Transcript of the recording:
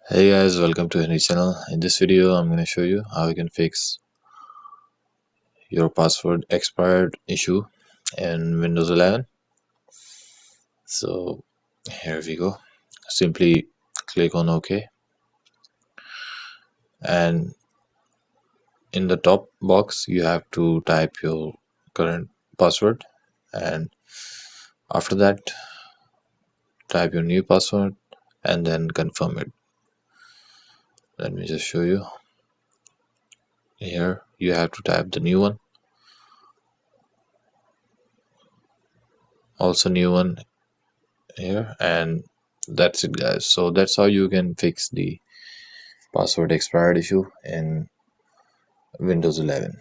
Hey guys, welcome to a new channel. In this video, I'm going to show you how you can fix your password expired issue in Windows 11. So here we go. Simply click on OK, and in the top box you have to type your current password, and after that type your new password and then confirm it. Let me just show you. Here you have to type the new one, also new one here, and that's it guys. So that's how you can fix the password expired issue in Windows 11.